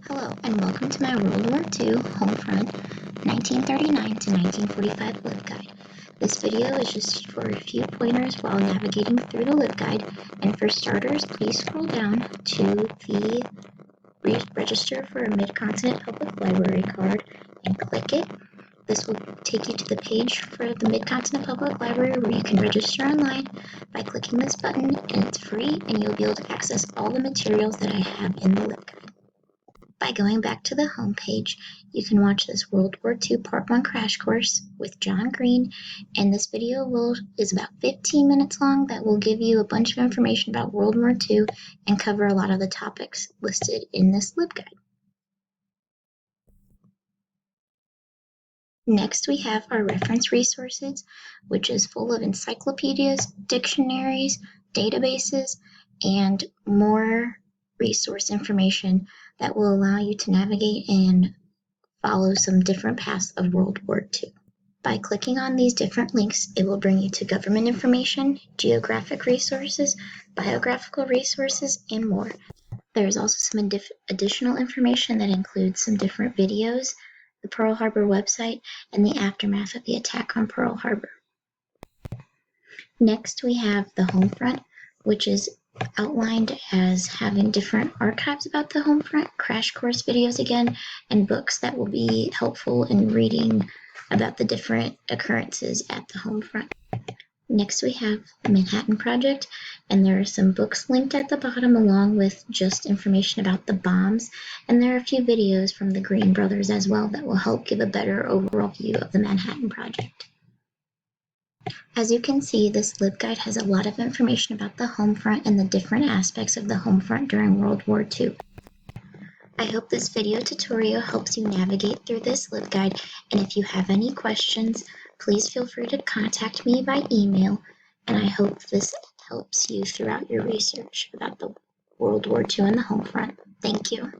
Hello and welcome to my World War II Homefront 1939 to 1945 LibGuide. This video is just for a few pointers while navigating through the LibGuide, and for starters, please scroll down to the Register for a Mid-Continent Public Library card and click it. This will take you to the page for the Mid-Continent Public Library where you can register online by clicking this button, and it's free and you'll be able to access all the materials that I have in the LibGuide. By going back to the home page, you can watch this World War II Part 1 crash course with John Green, and this video is about 15 minutes long that will give you a bunch of information about World War II and cover a lot of the topics listed in this LibGuide. Next, we have our reference resources, which is full of encyclopedias, dictionaries, databases, and more resource information that will allow you to navigate and follow some different paths of World War II. By clicking on these different links, it will bring you to government information, geographic resources, biographical resources, and more. There is also some additional information that includes some different videos, the Pearl Harbor website, and the aftermath of the attack on Pearl Harbor. Next, we have the Homefront, which is outlined as having different archives about the Homefront, crash course videos again, and books that will be helpful in reading about the different occurrences at the Homefront. Next, we have the Manhattan Project, and there are some books linked at the bottom along with just information about the bombs, and there are a few videos from the Green brothers as well that will help give a better overall view of the Manhattan Project. As you can see, this LibGuide has a lot of information about the Homefront and the different aspects of the Homefront during World War II. I hope this video tutorial helps you navigate through this LibGuide, and if you have any questions, please feel free to contact me by email, and I hope this helps you throughout your research about the World War II and the Homefront. Thank you.